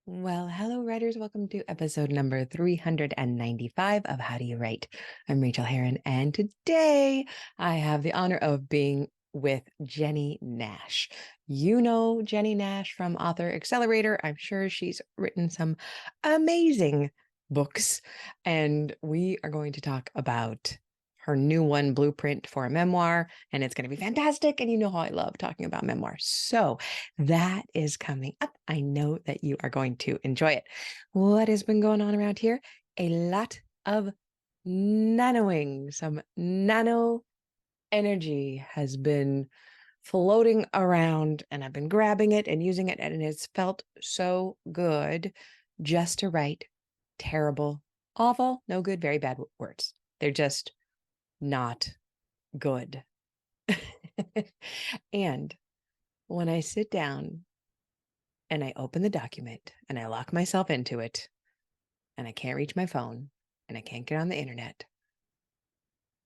Well, hello, writers. Welcome to episode number 395 of How Do You Write? I'm Rachael Herron, and today I have the honor of being with Jennie Nash. You know Jennie Nash from Author Accelerator. I'm sure she's written some amazing books, and we are going to talk about her new one, Blueprint for a Memoir, and it's going to be fantastic. And you know how I love talking about memoirs. So that is coming up. I know that you are going to enjoy it. What has been going on around here? A lot of nanoing. Some nano energy has been floating around, and I've been grabbing it and using it, and it's felt so good just to write terrible, awful, no good, very bad words. They're just not good. And when I sit down and I open the document and I lock myself into it and I can't reach my phone and I can't get on the internet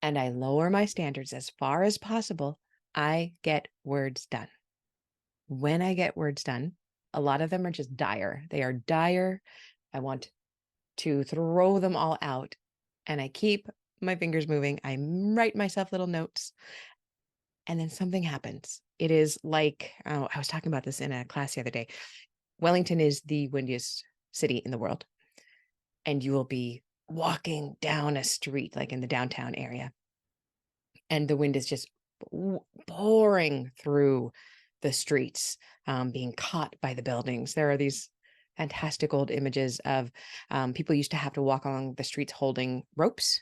and I lower my standards as far as possible, I get words done. When I get words done, a lot of them are just dire. They are dire. I want to throw them all out, and I keep my fingers moving. I write myself little notes, and then something happens. It is like, oh, I was talking about this in a class the other day. Wellington is the windiest city in the world, and you will be walking down a street, like in the downtown area, and the wind is just pouring through the streets, being caught by the buildings. There are these fantastic old images of people used to have to walk along the streets holding ropes,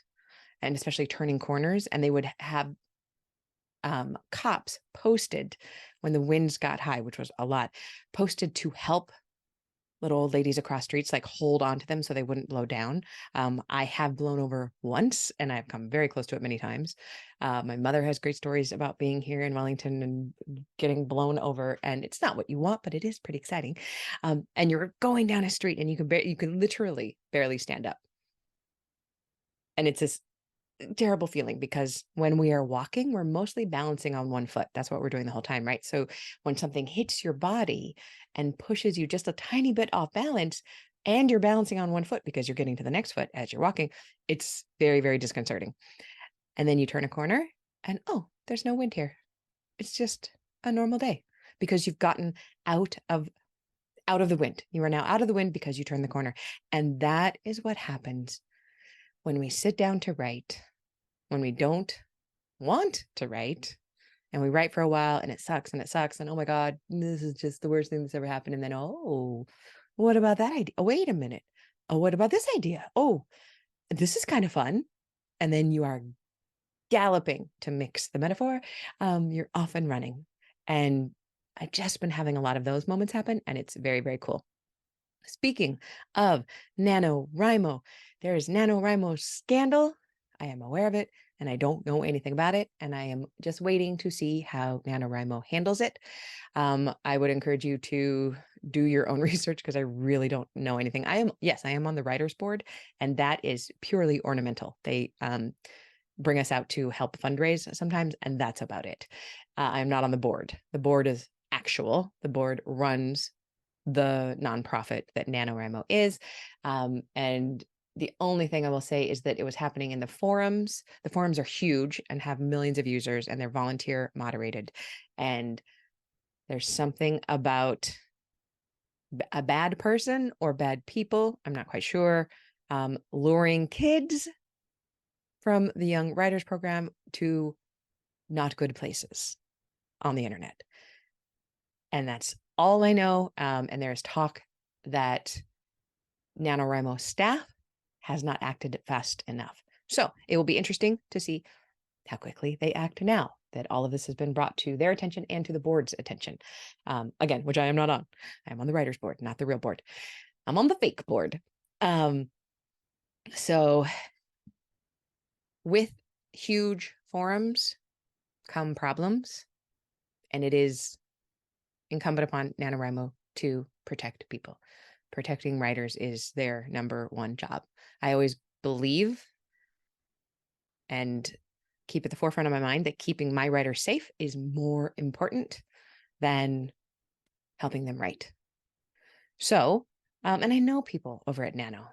and especially turning corners, and they would have cops posted when the winds got high, which was a lot, posted to help little old ladies across streets, like hold on to them so they wouldn't blow down. I have blown over once, and I've come very close to it many times. My mother has great stories about being here in Wellington and getting blown over, and it's not what you want, but it is pretty exciting. And you're going down a street, and you can literally barely stand up, and it's this terrible feeling because when we are walking, we're mostly balancing on one foot. That's what we're doing the whole time, right? So when something hits your body and pushes you just a tiny bit off balance, and you're balancing on one foot because you're getting to the next foot as you're walking, it's very, very disconcerting. And then you turn a corner and, oh, there's no wind here. It's just a normal day because you've gotten out of the wind. You are now out of the wind because you turned the corner. And that is what happens when we sit down to write, when we don't want to write, and we write for a while and it sucks and it sucks. And oh my God, this is just the worst thing that's ever happened. And then, oh, what about that idea? Oh, wait a minute. Oh, what about this idea? Oh, this is kind of fun. And then you are galloping, to mix the metaphor. You're off and running. And I've just been having a lot of those moments happen, and it's very, very cool. Speaking of NaNoWriMo, there is NaNoWriMo scandal. I am aware of it, and I don't know anything about it, and I am just waiting to see how NaNoWriMo handles it. I would encourage you to do your own research because I really don't know anything. I am on the writers board, and that is purely ornamental. They bring us out to help fundraise sometimes, and that's about it. I'm not on the board. The board is actual. The board runs the nonprofit that NaNoWriMo is. And the only thing I will say is that it was happening in the forums. The forums are huge and have millions of users, and they're volunteer moderated. And there's something about a bad person or bad people, I'm not quite sure, luring kids from the Young Writers Program to not good places on the internet. And that's all I know. And there's talk that NaNoWriMo staff has not acted fast enough. So it will be interesting to see how quickly they act now that all of this has been brought to their attention and to the board's attention. Again, which I am not on. I am on the writer's board, not the real board. I'm on the fake board. So with huge forums come problems, and it is incumbent upon NaNoWriMo to protect people. Protecting writers is their number one job. I always believe and keep at the forefront of my mind that keeping my writers safe is more important than helping them write. So And I know people over at Nano.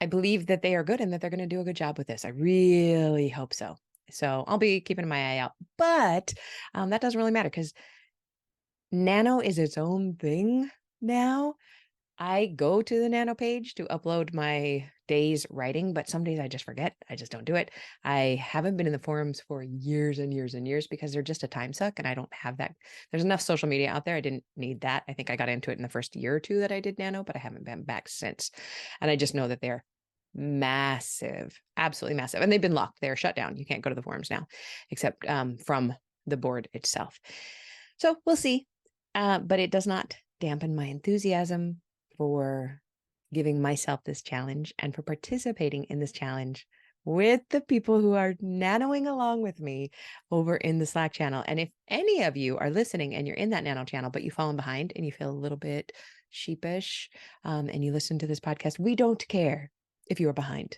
I believe that they are good and that they're going to do a good job with this. I really hope so. So I'll be keeping my eye out. But that doesn't really matter because Nano is its own thing now. I go to the Nano page to upload my day's writing, but some days I just forget. I just don't do it. I haven't been in the forums for years and years and years because they're just a time suck and I don't have that. There's enough social media out there. I didn't need that. I think I got into it in the first year or two that I did Nano, but I haven't been back since. And I just know that they're massive, absolutely massive. And they've been locked. They're shut down. You can't go to the forums now, except from the board itself. So we'll see. But it does not dampen my enthusiasm for giving myself this challenge and for participating in this challenge with the people who are nanoing along with me over in the Slack channel. And if any of you are listening and you're in that nano channel, but you've fallen behind and you feel a little bit sheepish, and you listen to this podcast, we don't care if you are behind.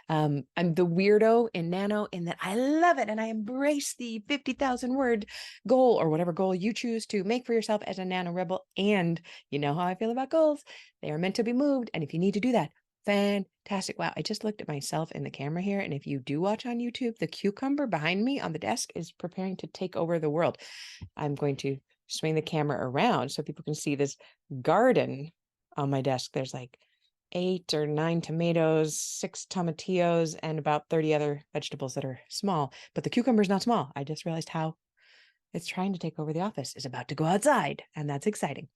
I'm the weirdo in Nano in that I love it and I embrace the 50,000 word goal or whatever goal you choose to make for yourself as a Nano rebel. And you know how I feel about goals. They are meant to be moved. And if you need to do that, fantastic. Wow. I just looked at myself in the camera here. And if you do watch on YouTube, the cucumber behind me on the desk is preparing to take over the world. I'm going to swing the camera around so people can see this garden on my desk. There's like 8 or 9 tomatoes, 6 tomatillos, and about 30 other vegetables that are small. But the cucumber is not small. I just realized how it's trying to take over the office, is about to go outside, and that's exciting.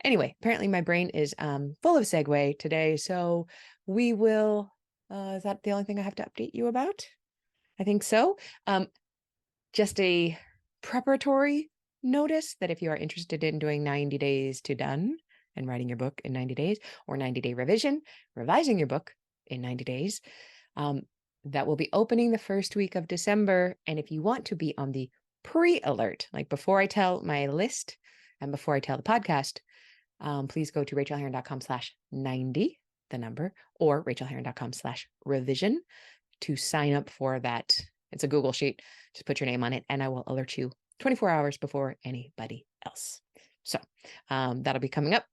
Anyway, apparently my brain is full of segue today, so we will, is that the only thing I have to update you about? I think so. Just a preparatory notice that if you are interested in doing 90 days to done and writing your book in 90 days or 90-day revision, revising your book in 90 days, that will be opening the first week of December. And if you want to be on the pre-alert, like before I tell my list and before I tell the podcast, please go to rachelherron.com/90, the number, or rachelherron.com/revision to sign up for that. It's a Google sheet. Just put your name on it and I will alert you 24 hours before anybody else. So that'll be coming up.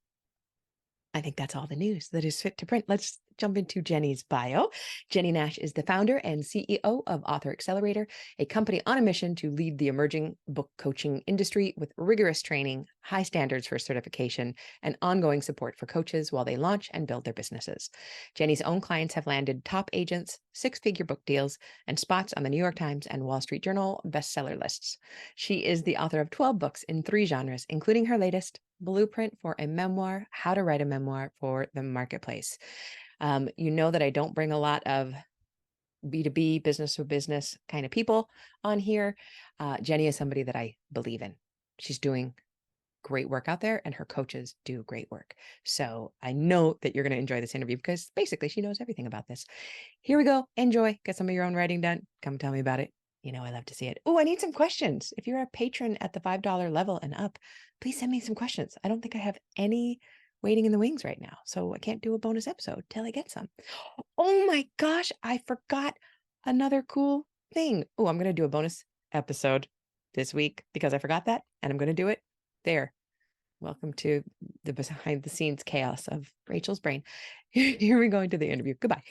I think that's all the news that is fit to print. Let's jump into Jennie's bio. Jennie Nash is the founder and CEO of Author Accelerator, a company on a mission to lead the emerging book coaching industry with rigorous training, high standards for certification, and ongoing support for coaches while they launch and build their businesses. Jennie's own clients have landed top agents, 6-figure book deals, and spots on the New York Times and Wall Street Journal bestseller lists. She is the author of 12 books in 3 genres, including her latest, Blueprint for a Memoir, How to Write a Memoir for the Marketplace. You know that I don't bring a lot of B2B, business to business kind of people on here. Jennie is somebody that I believe in. She's doing great work out there and her coaches do great work. So I know that you're going to enjoy this interview because basically she knows everything about this. Here we go. Enjoy. Get some of your own writing done. Come tell me about it. You know, I love to see it. Oh, I need some questions. If you're a patron at the $5 level and up, please send me some questions. I don't think I have any waiting in the wings right now. So I can't do a bonus episode till I get some. Oh my gosh, I forgot another cool thing. Oh, I'm going to do a bonus episode this week because I forgot that and I'm going to do it there. Welcome to the behind the scenes chaos of Rachel's brain. Here we go into the interview. Goodbye.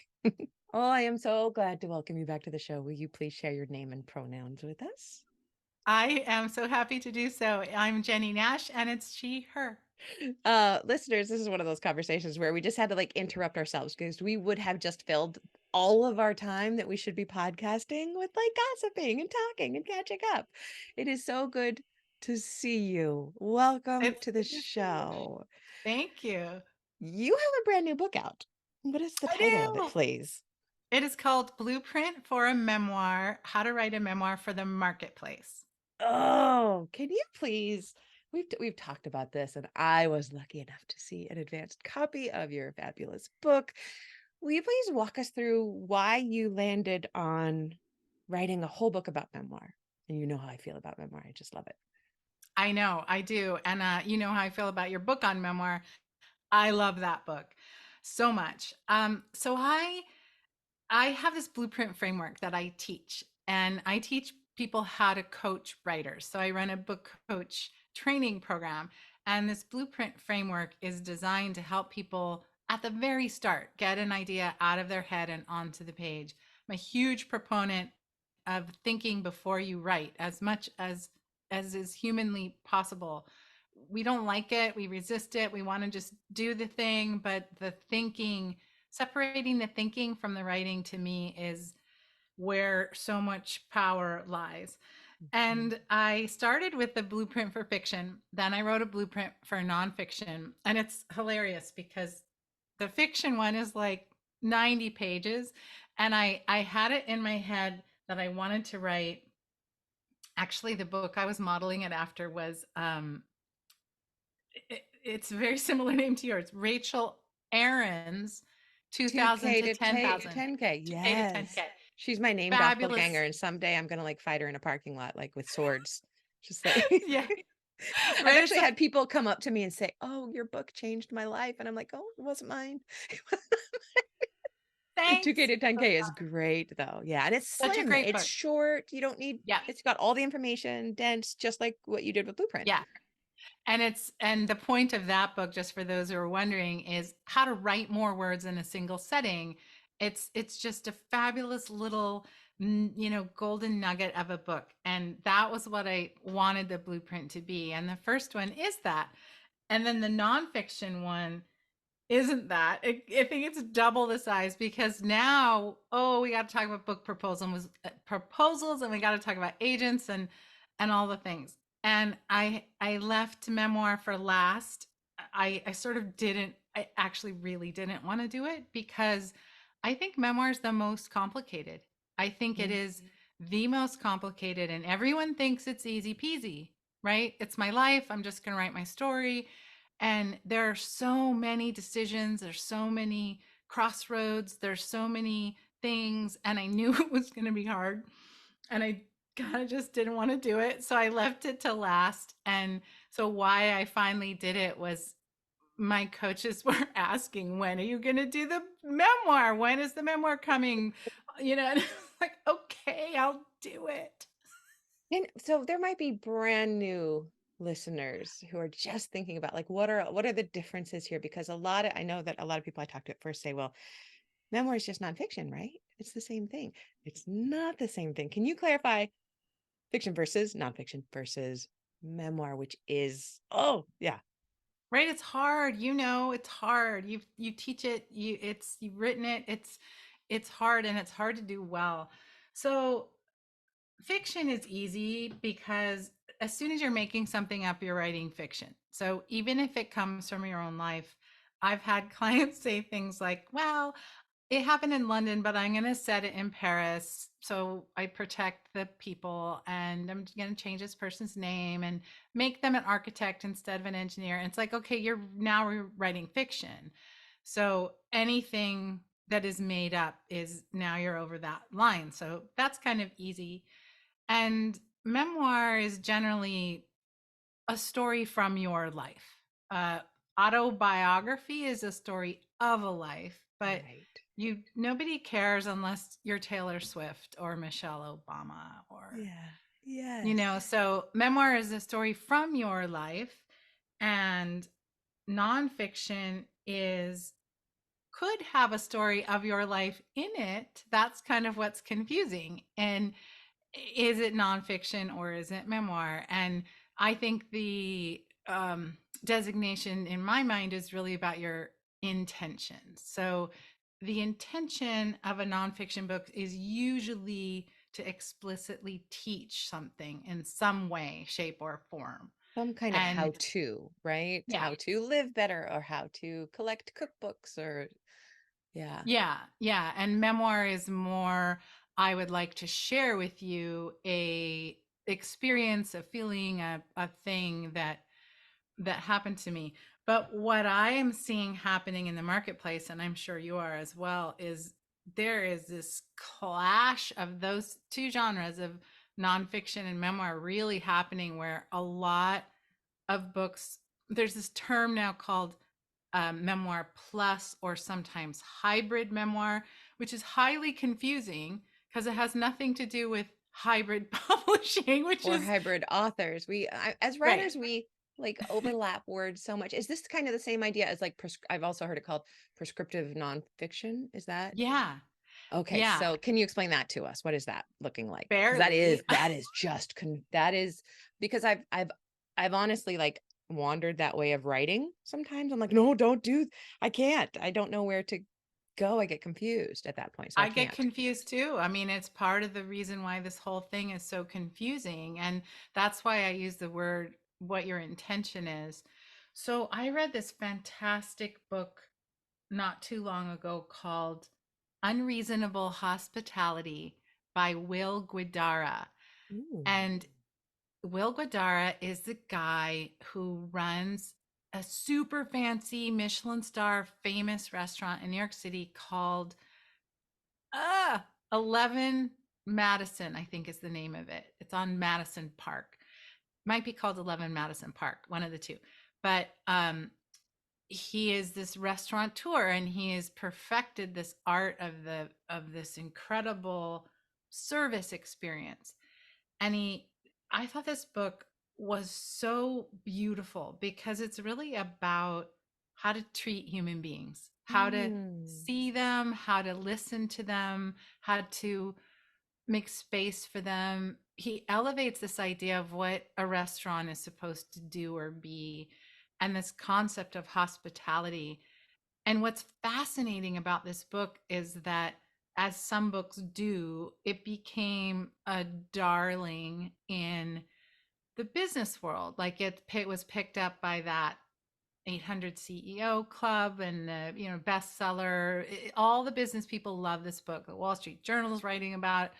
Oh, I am so glad to welcome you back to the show. Will you please share your name and pronouns with us? I am so happy to do so. I'm Jennie Nash, and it's she, her. Listeners, this is one of those conversations where we just had to like interrupt ourselves because we would have just filled all of our time that we should be podcasting with like gossiping and talking and catching up. It is so good to see you. Welcome It's to the good to see you. show. Thank you. You have a brand new book out. What is the I title of it, do. please? It is called Blueprint for a Memoir, How to Write a Memoir for the Marketplace. Oh, can you please? We've talked about this, and I was lucky enough to see an advanced copy of your fabulous book. Will you please walk us through why you landed on writing a whole book about memoir? And you know how I feel about memoir. I just love it. I know, I do. And you know how I feel about your book on memoir. I love that book so much. So I have this blueprint framework that I teach, and I teach people how to coach writers. So I run a book coach training program. And this blueprint framework is designed to help people at the very start get an idea out of their head and onto the page. I'm a huge proponent of thinking before you write as much as is humanly possible. We don't like it, we resist it, we want to just do the thing, but the thinking, separating the thinking from the writing to me is where so much power lies. Mhm. And I started with the blueprint for fiction. Then I wrote a blueprint for nonfiction. And it's hilarious because the fiction one is like 90 pages. And I had it in my head that I wanted to write. Actually, the book I was modeling it after was it's a very similar name to yours, Rachael Herron's 2000 2K to to 10,000, 10K. 2K to 10K. Yes. She's my name Fabulous. doppelganger, and someday I'm gonna like fight her in a parking lot, like with swords. Just like Yeah. I've Right. It's actually like, had people come up to me and say, "Oh, your book changed my life." And I'm like, "Oh, it wasn't mine." 2K thanks. to 10K is great though. Yeah. And it's Such a slim. great It's book. short. You don't need Yeah. it's got all the information, dense, just like what you did with Blueprint. Yeah. And the point of that book, just for those who are wondering, is how to write more words in a single setting. It's just a fabulous little golden nugget of a book. And that was what I wanted the blueprint to be. And the first one is that. And then the nonfiction one isn't that. I think it's double the size because now, oh, we got to talk about book proposals, and we got to talk about agents and all the things. And I left Memoir for last. I sort of didn't. I actually really didn't want to do it because I think Memoir is the most complicated. I think it Yeah. is the most complicated, and everyone thinks it's easy peasy, right? It's my life. I'm just going to write my story, and there are so many decisions, there's so many crossroads, there's so many things. And I knew it was going to be hard. And I kind of just didn't want to do it. So I left it to last. And so why I finally did it was my coaches were asking, when are you going to do the memoir? When is the memoir coming? And I was like, okay, I'll do it. And so there might be brand new listeners who are just thinking about like what are the differences here? Because I know that a lot of people I talk to at first say, well, memoir is just nonfiction, right? It's the same thing. It's not the same thing. Can you clarify fiction versus nonfiction versus memoir, which is oh yeah. Right, it's hard, it's hard. You teach it, you've written it, it's hard, and it's hard to do well. So fiction is easy because as soon as you're making something up, you're writing fiction. So even if it comes from your own life, I've had clients say things like, well, it happened in London, but I'm going to set it in Paris. So I protect the people, and I'm going to change this person's name and make them an architect instead of an engineer. And it's like, okay, you're now writing fiction. So anything that is made up is now you're over that line. So that's kind of easy. And memoir is generally a story from your life. Uh, Autobiography is a story of a life, but Right. nobody cares unless you're Taylor Swift or Michelle Obama or Yeah. Yes. so memoir is a story from your life, and nonfiction is could have a story of your life in it. That's kind of what's confusing. And is it nonfiction or is it memoir? And I think the designation in my mind is really about your intention. So the intention of a nonfiction book is usually to explicitly teach something in some way, shape, or form. Some kind of how And to, right? yeah, How to live better or how to collect cookbooks or yeah. yeah. And memoir is more, I would like to share with you a experience, a feeling, a thing that happened to me. But what I am seeing happening in the marketplace, and I'm sure you are as well, is there is this clash of those two genres of nonfiction and memoir really happening, where a lot of books, there's this term now called memoir plus, or sometimes hybrid memoir, which is highly confusing because it has nothing to do with hybrid publishing, which Or is hybrid authors. As right. writers, we like overlap words so much. Is this kind of the same idea as like I've also heard it called prescriptive nonfiction? Is that Yeah. okay? Yeah. So can you explain that to us? What is that looking like? Because Barely. that is just that is because I've honestly like wandered that way of writing sometimes. I'm like, no, don't do I can't. I don't know where to go. I get confused at that point. So I I get can't. confused too. I mean, it's part of the reason why this whole thing is so confusing. And that's why I use the word what your intention is. So I read this fantastic book not too long ago called Unreasonable Hospitality by Will Guidara. Ooh. And Will Guidara is the guy who runs a super fancy Michelin star famous restaurant in New York City called 11 Madison, I think is the name of it. It's on Madison Park. Might be called 11 Madison Park, one of the two. But he is this restaurateur and he has perfected this art of this incredible service experience. And I thought this book was so beautiful because it's really about how to treat human beings, how to Mm. see them, how to listen to them, how to make space for them. He elevates this idea of what a restaurant is supposed to do or be, and this concept of hospitality. And what's fascinating about this book is that, as some books do, it became a darling in the business world. Like it was picked up by that 800 CEO club and bestseller. All the business people love this book. The Wall Street Journal is writing about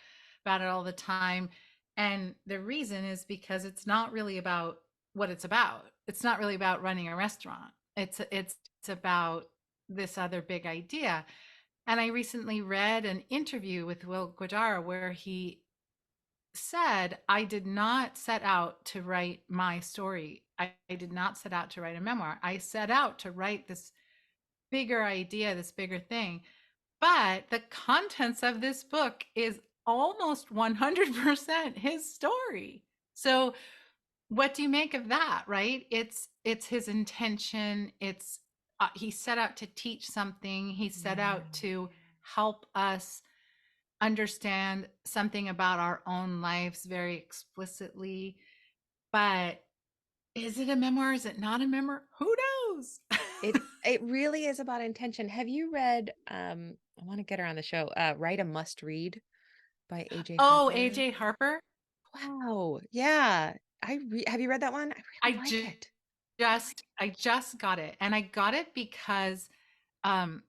it all the time. And the reason is because it's not really about what it's about. It's not really about running a restaurant. It's about this other big idea. And I recently read an interview with Will Guidara where he said, I did not set out to write my story. I did not set out to write a memoir. I set out to write this bigger idea, this bigger thing. But the contents of this book is almost 100% his story. So what do you make of that, right? It's his intention. It's he set out to teach something. He set Yeah. out to help us understand something about our own lives very explicitly. But is it a memoir? Is it not a memoir? Who knows? It really is about intention. Have you read I want to get her on the show. Write a Must Read by AJ Oh, Harper. AJ Harper. Wow. Yeah. Have you read that one? I really I like it. just got it, and I got it because um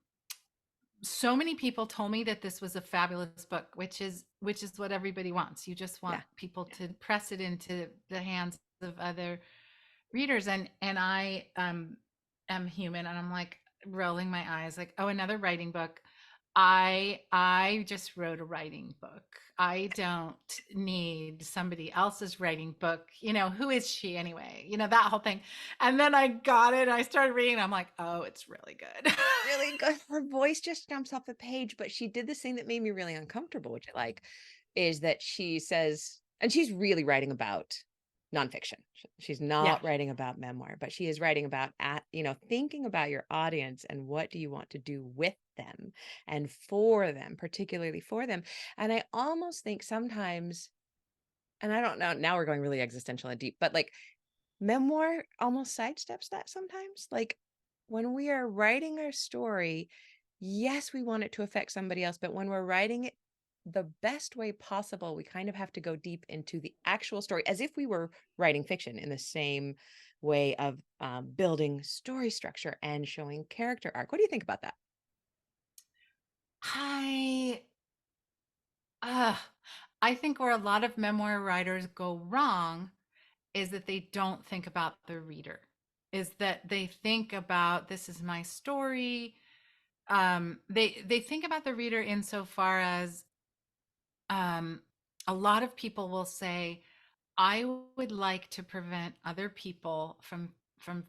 so many people told me that this was a fabulous book, which is what everybody wants. You just want Yeah. people to press it into the hands of other readers. And I am human, and I'm like rolling my eyes like, oh, another writing book. I just wrote a writing book. I don't need somebody else's writing book. Who is she anyway? That whole thing. And then I got it and I started reading. I'm like, oh, it's really good. Really good. Her voice just jumps off the page, but she did this thing that made me really uncomfortable, which I like, is that she says, and she's really writing about nonfiction. She's Yeah. not writing about memoir, but she is writing about thinking about your audience and what do you want to do with them and for them, particularly for them. And I almost think sometimes, and I don't know, now we're going really existential and deep, but like memoir almost sidesteps that sometimes. Like when we are writing our story, yes, we want it to affect somebody else, but when we're writing it the best way possible, we kind of have to go deep into the actual story as if we were writing fiction in the same way of building story structure and showing character arc. What do you think about that? I uh I think where a lot of memoir writers go wrong is that they don't think about the reader. Is that they think about, this is my story. They think about the reader insofar as um a lot of people will say, I would like to prevent other people from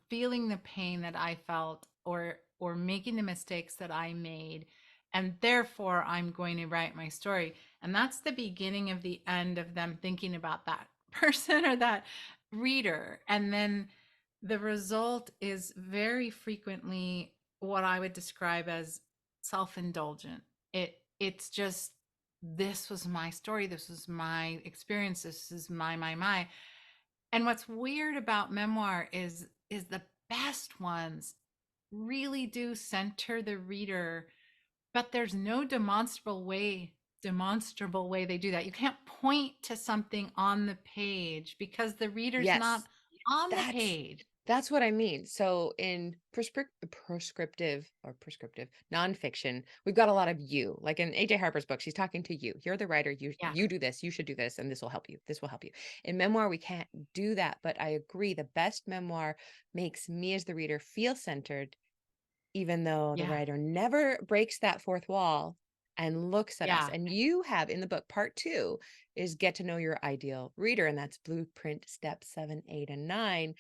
feeling the pain that I felt, or making the mistakes that I made, and therefore I'm going to write my story. And that's the beginning of the end of them thinking about that person or that reader. And then The result is very frequently what I would describe as self-indulgent. It's just, this was my story, this was my experience, this is my. And what's weird about memoir is the best ones really do center the reader, but there's no demonstrable way they do that. You can't point to something on the page because the reader's not Yes. on the That's page. that's what I mean. So in prescriptive nonfiction, we've got a lot of you. Like in AJ Harper's book, she's talking to you. You're the writer. You Yeah. you do this. You should do this, and this will help you. This will help you. In memoir, we can't do that. But I agree. The best memoir makes me as the reader feel centered, even though the Yeah. writer never breaks that fourth wall and looks at us. Yeah. And you have in the book, part two is get to know your ideal reader. And that's blueprint steps 7, 8, and 9.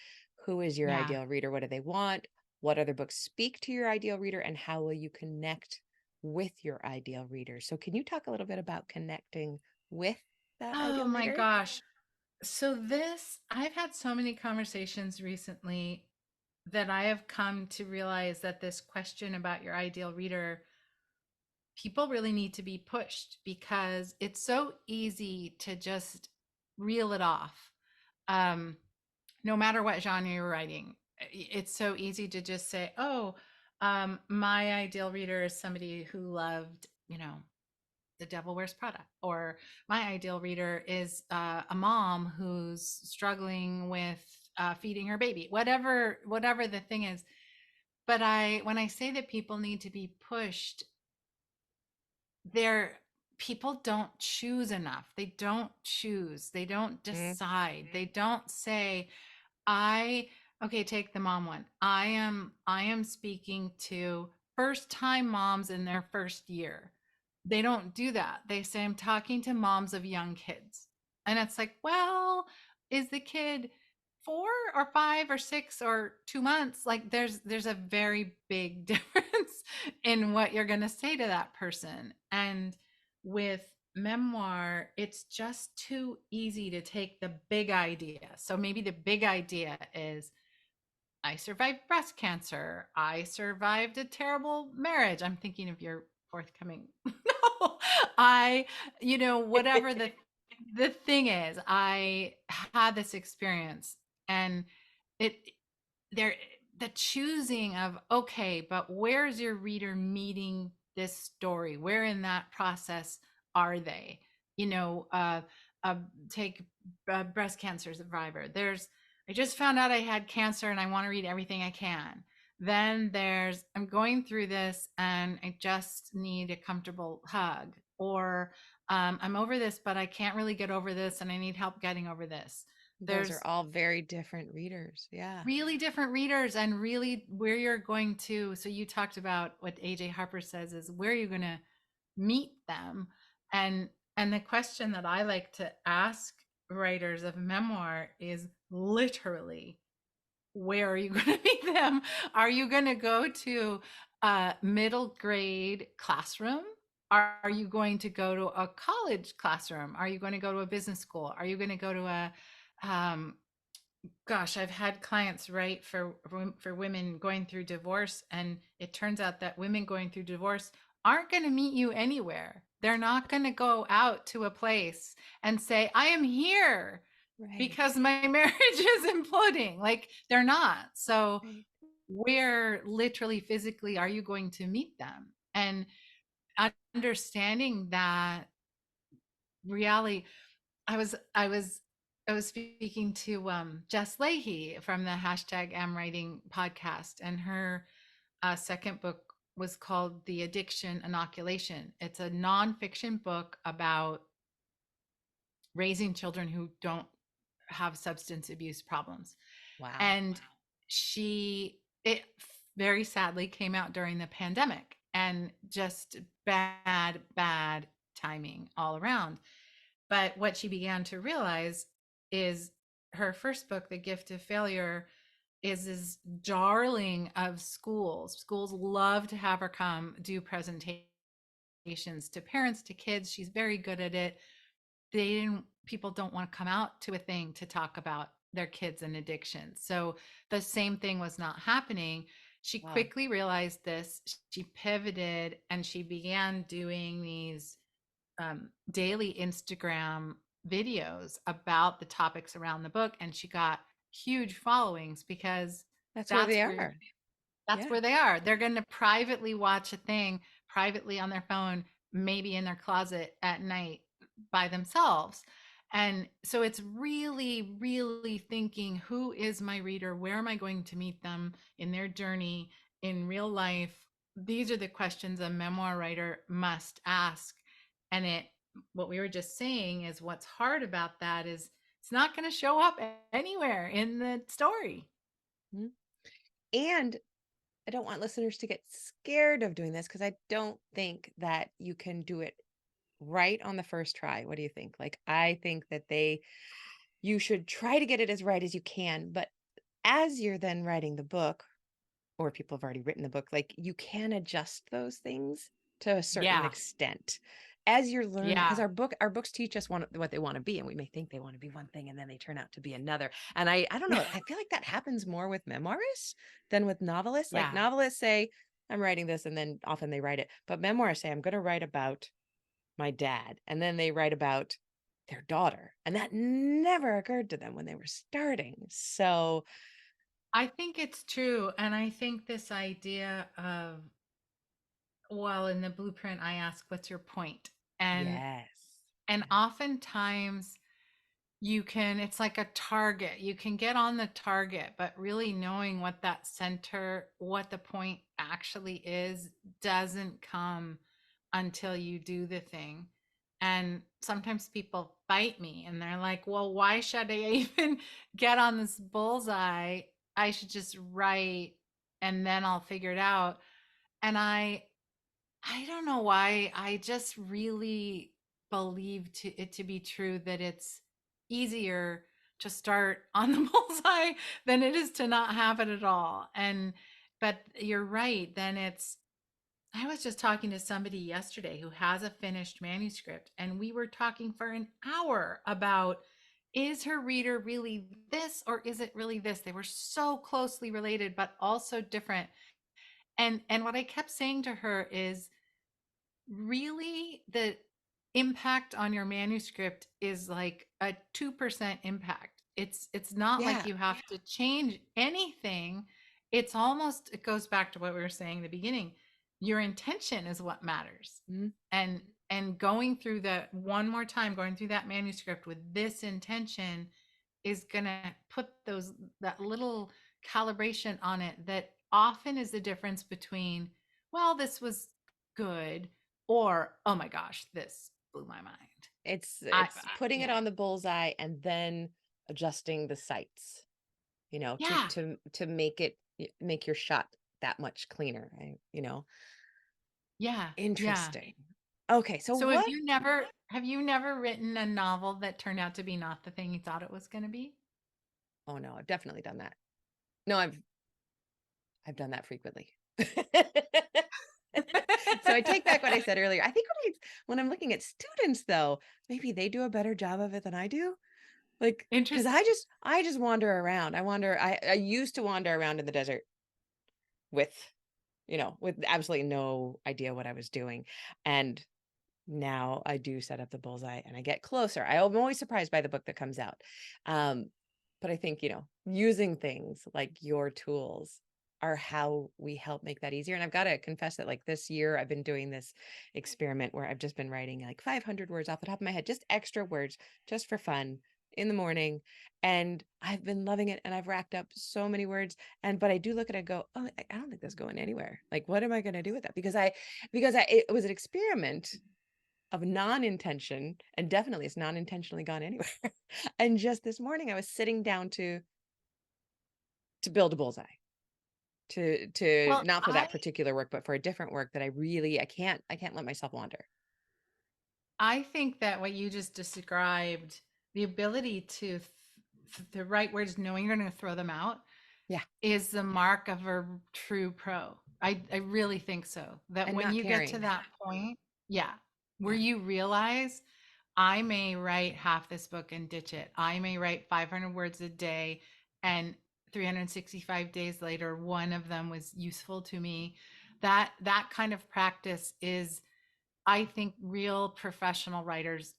Who is your Yeah. ideal reader? What do they want? What other books speak to your ideal reader? And how will you connect with your ideal reader? So, can you talk a little bit about connecting with that Oh ideal my reader? gosh. So this, I've had so many conversations recently that I have come to realize that this question about your ideal reader, people really need to be pushed because it's so easy to just reel it off. Um, no matter what genre you're writing, it's so easy to just say, oh, my ideal reader is somebody who loved, The Devil Wears Prada, or my ideal reader is a mom who's struggling with feeding her baby, whatever the thing is. But when I say that people need to be pushed, they're people don't choose enough. They don't choose. They don't Mm, decide. They don't say, I okay, take the mom one. I am speaking to first time moms in their first year. They don't do that. They say I'm talking to moms of young kids. And it's like, well, is the kid 4 or 5 or 6 or 2 months? Like there's a very big difference in what you're going to say to that person. And with memoir, it's just too easy to take the big idea. So maybe the big idea is, I survived breast cancer. I survived a terrible marriage. I'm thinking of your forthcoming. No, whatever the thing is, I had this experience, and it there the choosing of, okay, but where's your reader meeting this story? Where in that process are they? You know, uh, uh take breast cancer survivor. I just found out I had cancer and I want to read everything I can. Then there's, I'm going through this and I just need a comfortable hug. Or I'm over this, but I can't really get over this and I need help getting over this. those are There's all very different readers. Yeah. really different readers, and really where you're going to. So you talked about what AJ Harper says is where you're going to meet them. And the question that I like to ask writers of memoir is literally, where are you going to meet them? Are you going to go to a middle grade classroom? Are you going to go to a college classroom? Are you going to go to a business school? Are you going to go to a um, gosh, I've had clients write for women going through divorce, and it turns out that women going through divorce aren't going to meet you anywhere. They're not going to go out to a place and say, I am here Right. because my marriage is imploding. Like, they're not. So Right. where literally physically are you going to meet them? And understanding that reality. I was speaking to Jess Leahy from the hashtag I'm Writing podcast, and her second book was called The Addiction Inoculation. It's a nonfiction book about raising children who don't have substance abuse problems. Wow. And it very sadly came out during the pandemic, and just bad timing all around. But what she began to realize is her first book, The Gift of Failure, is this darling of schools. Schools love to have her come do presentations to parents, to kids. She's very good at it. People don't want to come out to a thing to talk about their kids and addictions. So the same thing was not happening. She Wow. quickly realized this. She pivoted and she began doing these daily Instagram videos about the topics around the book. And she got huge followings because That's where that's they where are. that's Yeah. where they are. They're going to privately watch a thing privately on their phone, maybe in their closet at night by themselves. And so it's really, really thinking, who is my reader? Where am I going to meet them in their journey in real life? These are the questions a memoir writer must ask. And what we were just saying is what's hard about that is it's not going to show up anywhere in the story. Mhm. And I don't want listeners to get scared of doing this because I don't think that you can do it right on the first try. What do you think? Like, I think that you should try to get it as right as you can. But as you're then writing the book, or people have already written the book, like you can adjust those things to a certain Yeah. extent as you're learning, because Yeah. our books teach us what they want to be, and we may think they want to be one thing and then they turn out to be another. And I don't know, I feel like that happens more with memoirists than with novelists. Like Yeah. novelists say, I'm writing this, and then often they write it. But memoirists say, I'm going to write about my dad, and then they write about their daughter, and that never occurred to them when they were starting. So I think it's true. And I think this idea of, well, in the blueprint, I ask, what's your point? And yes. and oftentimes it's like a target. You can get on the target, but really knowing what that center, what the point actually is, doesn't come until you do the thing. And sometimes people fight me and they're like, well, why should I even get on this bullseye? I should just write and then I'll figure it out. And I don't know why. I just really believe it to be true that it's easier to start on the bullseye than it is to not have it at all. But you're right. I was just talking to somebody yesterday who has a finished manuscript, and we were talking for an hour about, is her reader really this or is it really this? They were so closely related, but also different. And what I kept saying to her is, really, the impact on your manuscript is like a 2% impact. It's not like Yeah. you have to change anything. It's almost, it goes back to what we were saying in the beginning. Your intention is what matters. Mhm. And going through that one more time, going through that manuscript with this intention is going to put that little calibration on it that often is the difference between, well, this was good, or oh my gosh, this blew my mind. It's putting it Yeah. on the bullseye and then adjusting the sights, to Yeah. make your shot that much cleaner, right? Yeah. Yeah. Interesting. Okay, so So what? have you never written a novel that turned out to be not the thing you thought it was going to be? Oh no, I've definitely done that. No, I've done that frequently. So I take back what I said earlier. I think when I'm looking at students though, maybe they do a better job of it than I do. Like, because Interesting. I just wander around. I used to wander around in the desert with, with absolutely no idea what I was doing. And now I do set up the bullseye and I get closer. I'm always surprised by the book that comes out. Um, but I think, using things like your tools are how we help make that easier. And I've got to confess that, like, this year, I've been doing this experiment where I've just been writing like 500 words off the top of my head, just extra words, just for fun in the morning. And I've been loving it. And I've racked up so many words. But I do look at it and go, oh, I don't think that's going anywhere. Like, what am I going to do with that? It was an experiment of non-intention, and definitely it's non-intentionally gone anywhere. And just this morning I was sitting down to build a bullseye, to Well, not for that particular work, but for a different work that I can't let myself wander. I think that what you just described, the ability to the right words, knowing you're going to throw them out, Yeah. is the mark of a true pro. I really think so. That And when not you get to caring. that point, yeah, where Yeah. you realize, I may write half this book and ditch it. I may write 500 words a day, and 365 days later one of them was useful to me. That kind of practice is, I think, real professional writers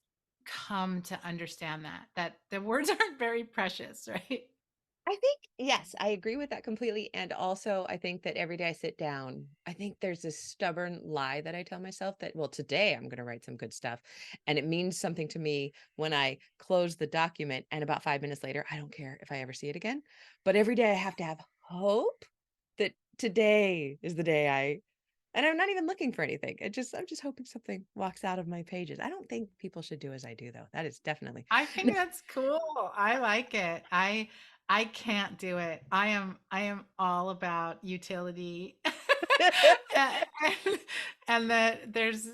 come to understand that the words aren't very precious, right? I think, yes, I agree with that completely. And also, I think that every day I sit down, I think there's this stubborn lie that I tell myself that, well, today I'm going to write some good stuff. And it means something to me when I close the document. And about 5 minutes later, I don't care if I ever see it again. But every day I have to have hope that today is the day and I'm not even looking for anything. I'm just hoping something walks out of my pages. I don't think people should do as I do, though. That is definitely. I think that's cool. I like it. I can't do it. I am all about utility. and, and that there's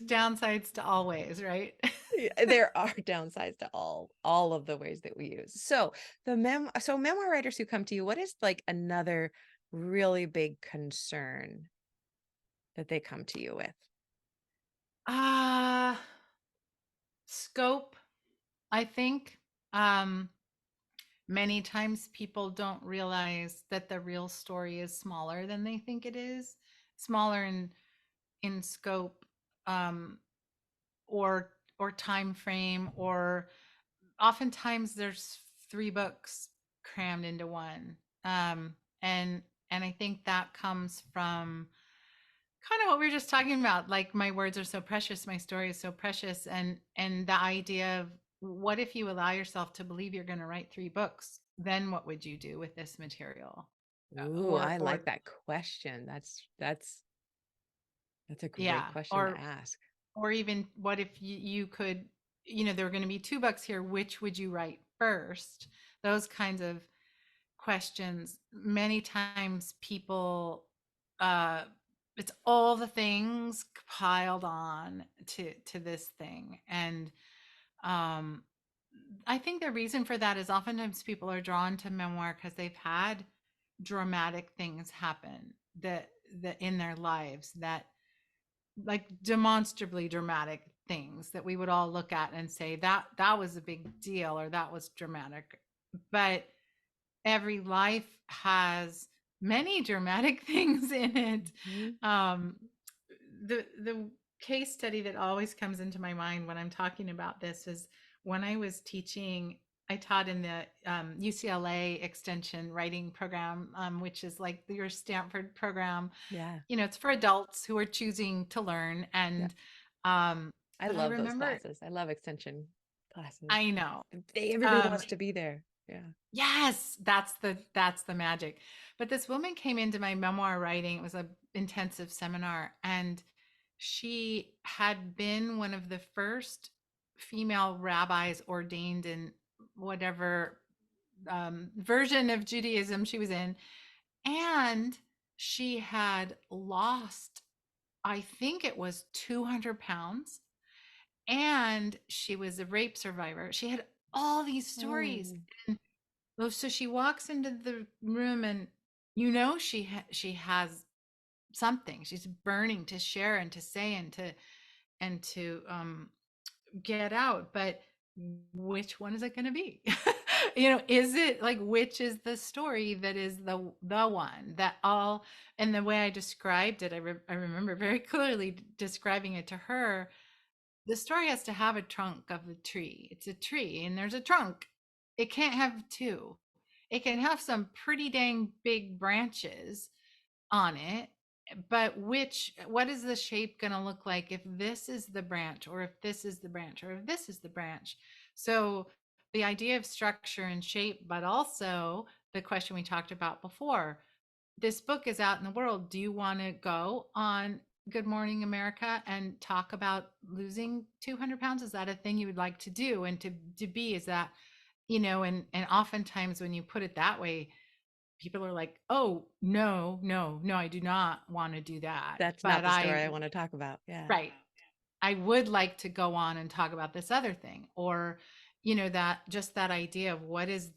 downsides to always, right? Yeah, there are downsides to all of the ways that we use. So so memoir writers who come to you, what is like another really big concern that they come to you with? Uh Scope, I think. Um Many times people don't realize that the real story is smaller than they think it is, smaller in scope, um, or time frame, or oftentimes there's three books crammed into one. And I think that comes from kind of what we were just talking about, like, my words are so precious, my story is so precious, and the idea of, what if you allow yourself to believe you're going to write three books, then what would you do with this material? Ooh, I like Or that question. That's a great yeah, question to ask. or even, what if you could, there were going to be two books here, which would you write first? Those kinds of questions. Many times people, uh it's all the things piled on to this thing. And um I think the reason for that is, oftentimes people are drawn to memoir because they've had dramatic things happen, that in their lives, that, like, demonstrably dramatic things that we would all look at and say, that was a big deal, or that was dramatic. But every life has many dramatic things in it. Mhm. Um, the case study that always comes into my mind when I'm talking about this is, when I was teaching. I taught in the UCLA Extension writing program, which is like your Stanford program. Yeah. It's for adults who are choosing to learn. Yeah. Um, I but I love those remember, classes. I love extension classes. I know. Everybody Um, wants to be there. Yeah. Yes, that's the magic. But this woman came into my memoir writing. It was a intensive seminar, and she had been one of the first female rabbis ordained in whatever version of Judaism she was in. And she had lost, I think it was 200 pounds, and she was a rape survivor. She had all these stories. Oh. Oh, so she walks into the room, and she has something. She's burning to share and to say and to get out. But which one is it going to be? Is it like, which is the story that is the one that all? And the way I described it, I remember very clearly describing it to her. The story has to have a trunk of a tree. It's a tree and there's a trunk. It can't have two. It can have some pretty dang big branches on it, but what is the shape going to look like if this is the branch, or if this is the branch, or if this is the branch? So the idea of structure and shape, but also the question we talked about before, this book is out in the world. Do you want to go on Good Morning America and talk about losing 200 pounds? Is that a thing you would like to do? And to be, is that, and oftentimes when you put it that way, people are like, oh, no, no, no, I do not want to do that. That's not But the story I want to talk about. Yeah. right, I would like to go on and talk about this other thing. Or, that, just that idea of, what is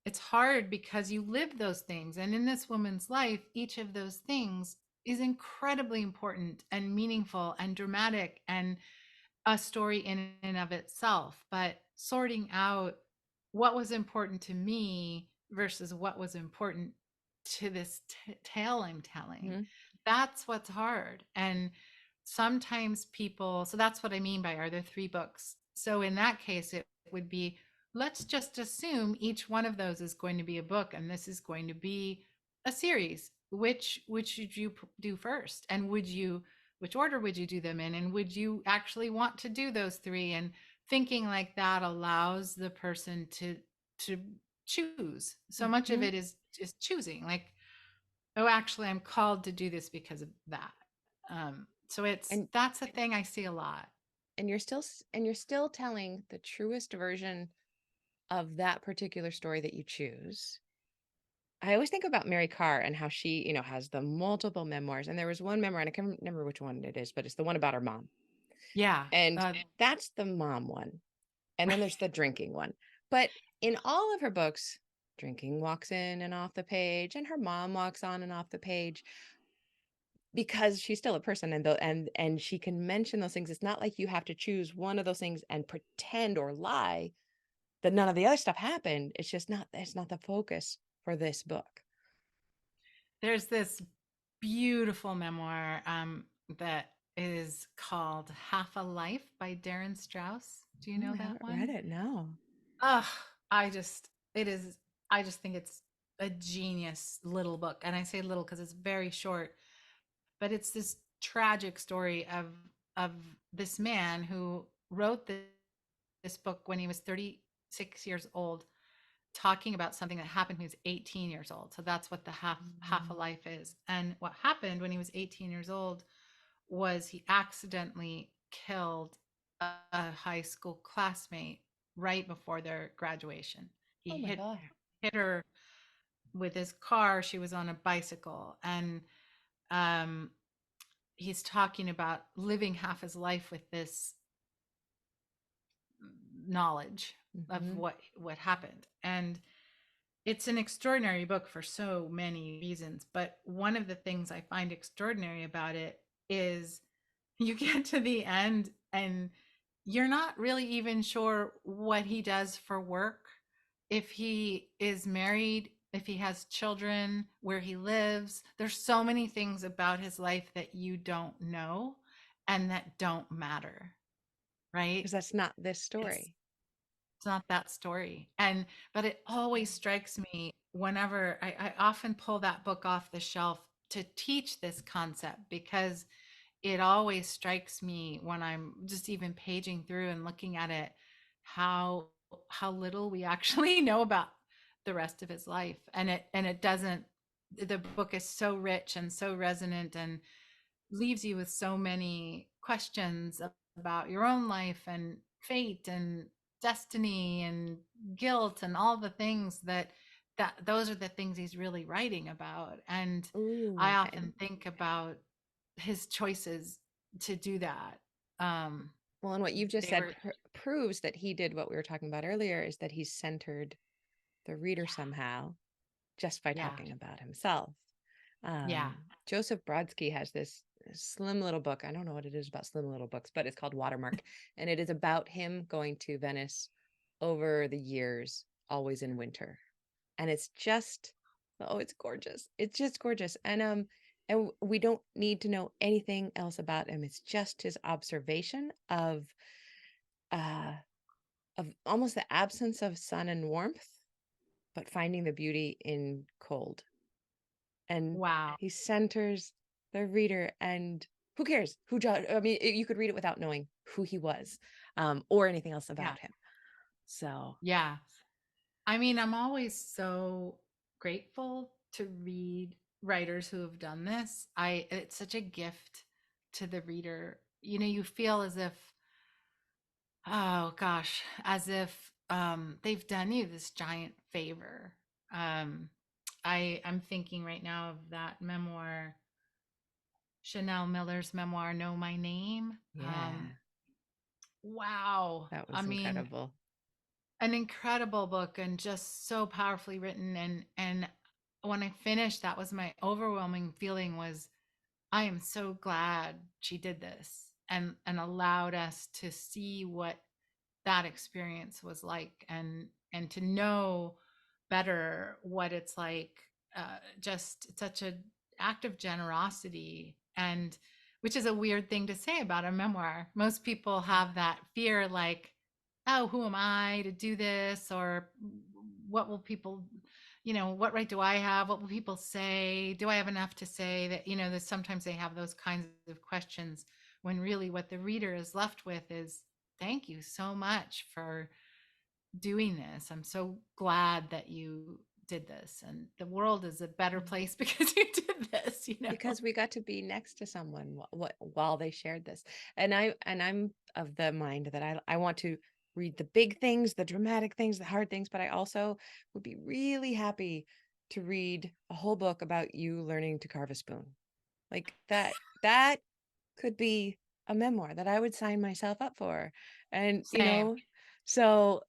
it's hard because you live those things. And in this woman's life, each of those things is incredibly important and meaningful and dramatic. And a story in and of itself, but sorting out what was important to me versus what was important to this tale I'm telling. Mhm. That's what's hard. And sometimes people, so that's what I mean by, are there three books? So in that case, it would be, let's just assume each one of those is going to be a book and this is going to be a series. Which should you do first? And would you, which order would you do them in, and would you actually want to do those three? And thinking like that allows the person to choose. So much of Mhm. it is choosing, like, oh, actually I'm called to do this because of that. So it's, And that's a thing I see a lot. and you're still telling the truest version of that particular story that you choose. I always think about Mary Carr and how she, has the multiple memoirs. And there was one memoir, and I can't remember which one it is, but it's the one about her mom. Yeah. And that's the mom one. And then there's the drinking one. But in all of her books, drinking walks in and off the page, and her mom walks on and off the page because she's still a person, and she can mention those things. It's not like you have to choose one of those things and pretend or lie that none of the other stuff happened. It's not the focus for this book. There's this beautiful memoir that is called Half a Life by Darren Strauss. Do you know I that haven't read one? it. No. Ugh, I just, it is, I just think it's a genius little book. And I say little because it's very short, but it's this tragic story of this man who wrote this book when he was 36 years old, talking about something that happened when he was 18 years old. So that's what the half a Mm. life is. And what happened when he was 18 years old was he accidentally killed a high school classmate right before their graduation. He Oh my God. hit her with his car. She was on a bicycle, and um, he's talking about living half his life with this knowledge of Hmm. what happened. And it's an extraordinary book for so many reasons, but one of the things I find extraordinary about it is you get to the end and you're not really even sure what he does for work, if he is married, if he has children, where he lives. There's so many things about his life that you don't know and that don't matter, right? Because that's not this It's story. it's not that story. And but it always strikes me whenever I often pull that book off the shelf to teach this concept, because it always strikes me when I'm just even paging through and looking at it, how how little we actually know about the rest of his life. And it doesn't, the book is so rich and so resonant and leaves you with so many questions about your own life and fate and destiny and guilt and all the things that those are the things he's really writing about. And I Ooh, often and think about his choices to do that. um well, and what you've just they said were, proves that he did what we were talking about earlier, is that he's centered the reader yeah, somehow just by yeah, talking about himself. yeah, Joseph Brodsky has this slim little book. I don't know what it is about slim little books, but it's called Watermark. And it is about him going to Venice over the years, always in winter. And it's just, oh, it's gorgeous. It's just gorgeous. And we don't need to know anything else about him. It's just his observation uh of almost the absence of sun and warmth, but finding the beauty in cold. And wow, he centers the reader, and who cares who judge? I mean, you could read it without knowing who he was, or anything else yeah, about him. So yeah. I mean, I'm always so grateful to read writers who have done this. I It's such a gift to the reader. You know, you feel as if, oh gosh, as if they've done you this giant favor. Um I'm thinking right now of that memoir, Chanel Miller's memoir, Know My Name. yeah, Wow. that I was mean, incredible. an incredible book and just so powerfully written. And when I finished, that was my overwhelming feeling, was I am so glad she did this. and allowed us to see what that experience was like, and to know better what it's like. Just such a act of generosity, and which is a weird thing to say about a memoir. Most people have that fear, like, oh, who am I to do this, or what will people, what right do I have, what will people say, do I have enough to say, that that sometimes they have those kinds of questions, when really what the reader is left with is, thank you so much for doing this. I'm so glad that you did this, and the world is a better place because you did this. Because we got to be next to someone while they shared this. And I'm of the mind that I want to read the big things, the dramatic things, the hard things, but I also would be really happy to read a whole book about you learning to carve a spoon. Like that could be a memoir that I would sign myself up for. And, Same. so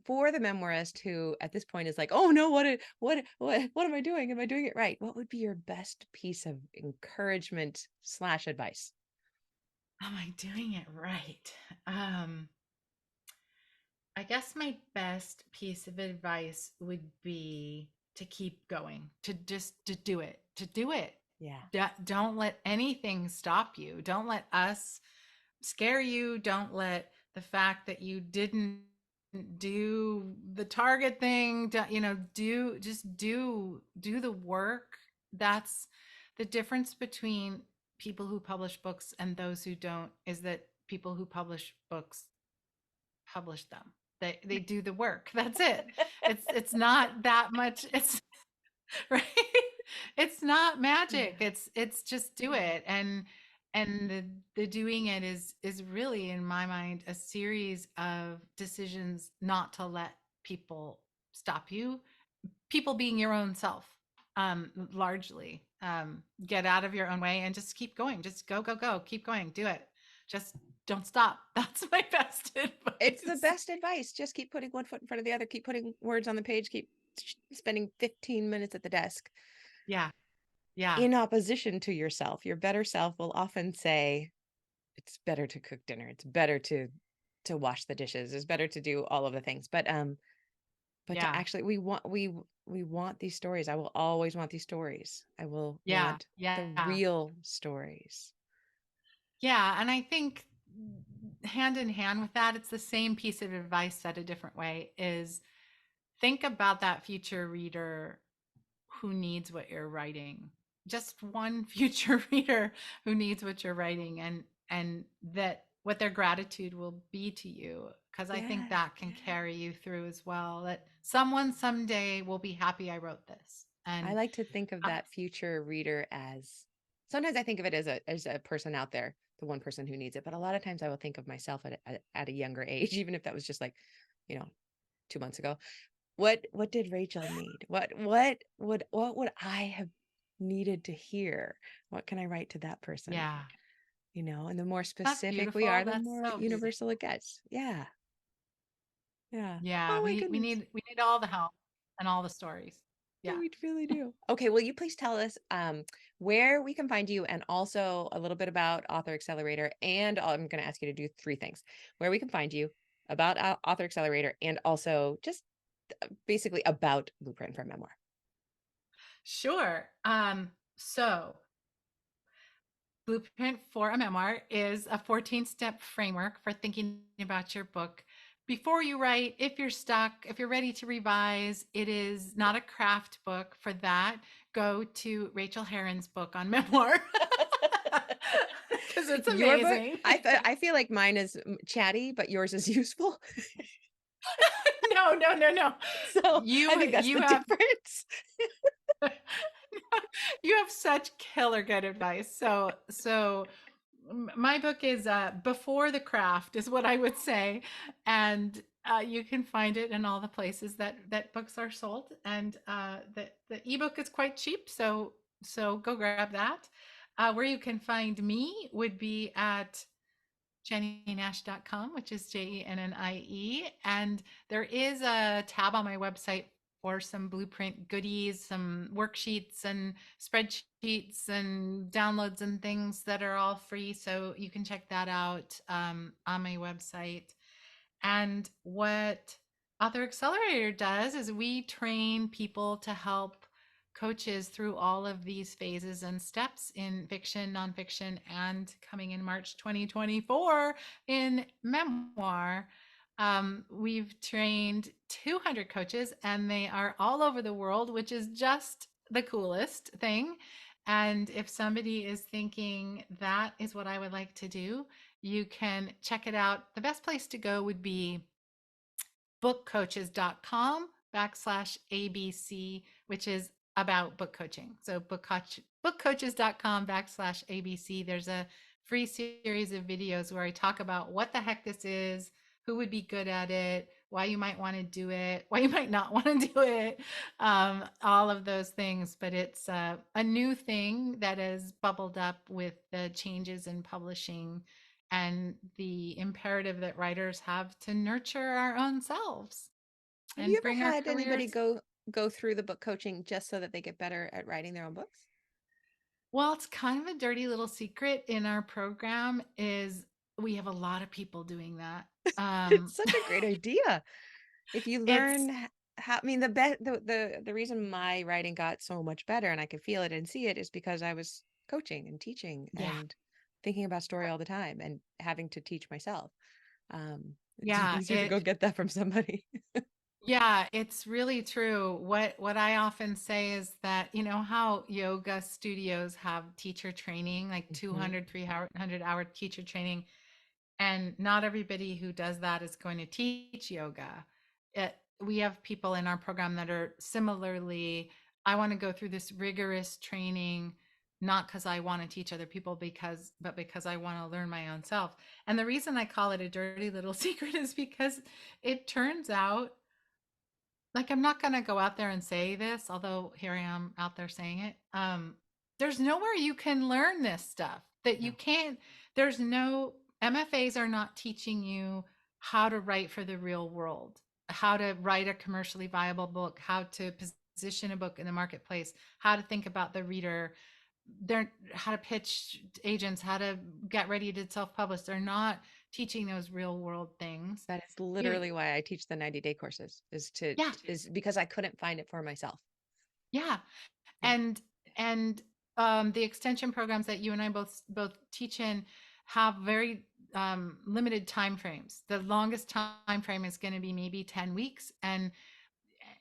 for the memoirist who at this point is like, oh no, what am I doing? Am I doing it right? What would be your best piece of encouragement slash advice? Am I doing it right? um I guess my best piece of advice would be to keep going, to do it, to do it. Yeah. Don't let anything stop you. Don't let us scare you. Don't let the fact that you didn't do the target thing, do the work. That's the difference between people who publish books and those who don't, is that people who publish books publish them. They do the work. That's it. It's not that much. It's right. It's not magic. Yeah. It's just do it. And the doing it is really, in my mind, a series of decisions not to let people stop you. People being your own self, largely. Get out of your own way and just keep going. Just go, go, go. Keep going. Do it. Just don't stop. That's my best It's the advice. best advice. Just keep putting one foot in front of the other, keep putting words on the page, keep spending 15 minutes at the desk Yeah. Yeah. in opposition to yourself. Your better self will often say, it's better to cook dinner. It's better to wash the dishes. It's better to do all of the things. But to Yeah. actually we want these stories. I will always want these stories. I will Yeah. want the Yeah. real stories. Yeah. And I think hand in hand with that, it's the same piece of advice said a different way, is think about that future reader who needs what you're writing. Just one future reader who needs what you're writing, and that what their gratitude will be to you, because I think Yes. that can carry you through as well, that someone someday will be happy I wrote this. I And like to think of that future reader as, sometimes I think of it as a person out there, the one person who needs it. But a lot of times I will think of myself at a younger age, even if that was just like, you know, 2 months ago. What did Rachel need? What would I have needed to hear? What can I write to that person? yeah, And the more that's specific we beautiful. are, the That's more so universal beautiful. it gets. Yeah. Yeah. Yeah, Oh we my need we goodness. need we need all the help and all the stories. Yeah. We really do. Okay, will you please tell us where we can find you, and also a little bit about Author Accelerator? And I'm going to ask you to do three things: where we can find you, about Author Accelerator, and also just basically about Blueprint for a Memoir. Sure. So Blueprint for a Memoir is a 14-step framework for thinking about your book before you write. If you're stuck, if you're ready to revise, it is not a craft book. For that, go to Rachael Herron's book on memoir, because it's Your book, amazing. I feel like mine is chatty, but yours is useful. No, no, no, no. So I You think that's you the have difference. you have such killer good advice. So my book is before the craft is what I would say, and you can find it in all the places that books are sold, and the ebook is quite cheap, so go grab that. Where you can find me would be at jennienash.com, which is JENNIE, and there is a tab on my website or some blueprint goodies, some worksheets and spreadsheets and downloads and things that are all free. So you can check that out on my website. And what Author Accelerator does is we train people to help coaches through all of these phases and steps in fiction, nonfiction, and coming in March 2024 in Memoir. We've trained 200 coaches and they are all over the world, which is just the coolest thing. And if somebody is thinking that is what I would like to do, you can check it out. The best place to go would be bookcoaches.com/ABC, which is about book coaching. So bookcoaches.com/ABC. There's a free series of videos where I talk about what the heck this is, who would be good at it, why you might want to do it, why you might not want to do it, all of those things. But it's a new thing that has bubbled up with the changes in publishing and the imperative that writers have to nurture our own selves Have you and ever bring our had anybody careers. go through the book coaching just so that they get better at writing their own books? Well, it's kind of a dirty little secret in our program is we have a lot of people doing that. It's such a great idea. If you It's learn how, I mean, the reason my writing got so much better and I could feel it and see it is because I was coaching and teaching yeah. and thinking about story all the time and having to teach myself. It's Yeah, easier to go get that from somebody. it's really true. What I often say is that how yoga studios have teacher training, like Mhm. 200, 300-hour teacher training. And not everybody who does that is going to teach yoga. We have people in our program that are similarly, I want to go through this rigorous training, not because I want to teach other people, but because I want to learn my own self. And the reason I call it a dirty little secret is because it turns out, like, I'm not going to go out there and say this, although here I am out there saying it. There's nowhere you can learn this stuff that you No. can't. There's no MFAs are not teaching you how to write for the real world, how to write a commercially viable book, how to position a book in the marketplace, how to think about the reader. They're how to pitch agents, how to get ready to self-publish. They're not teaching those real world things. That is You, literally why I teach the 90-day courses yeah, is because I couldn't find it for myself. yeah. Yeah. And the extension programs that you and I both teach in have very limited time frames. The longest time frame is going to be maybe 10 weeks, and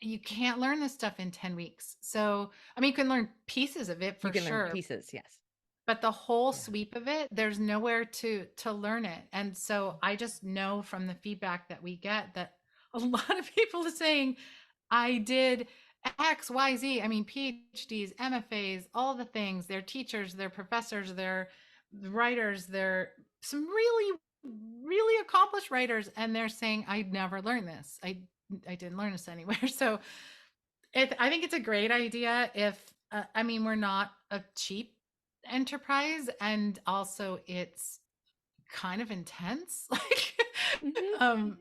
you can't learn this stuff in 10 weeks. So I mean, you can learn pieces of it You for can learn sure, pieces, yes. but the whole Yeah. sweep of it, there's nowhere to learn it. And so I just know from the feedback that we get that a lot of people are saying, I did X, Y, Z. I mean, PhDs, MFAs, all the things. They're teachers, they're professors, they're writers, they're some really, really accomplished writers, and they're saying, I never learned this. I didn't learn this anywhere. So I think it's a great idea. If I mean, we're not a cheap enterprise, and also it's kind of intense. Like, Mhm. um,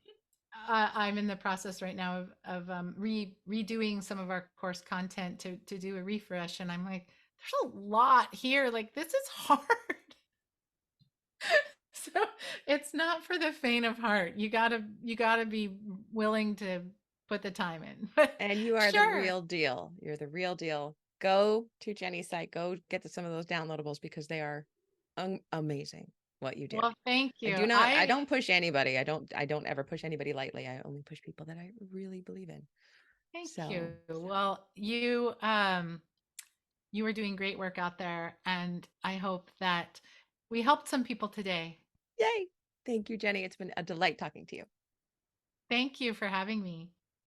I'm in the process right now of redoing some of our course content to do a refresh, and I'm like, there's a lot here. Like, this is hard. So it's not for the faint of heart. You gotta be willing to put the time in. But And you are the sure. real deal. You're the real deal. Go to Jenny's site. Go get some of those downloadables because they are amazing what you do. Well, thank I you. do not, I don't push anybody. I don't ever push anybody lightly. I only push people that I really believe in. Thank you. So, Well, you are doing great work out there, and I hope that we helped some people today. yay. Thank you, Jenny. It's been a delight talking to you. Thank you for having me.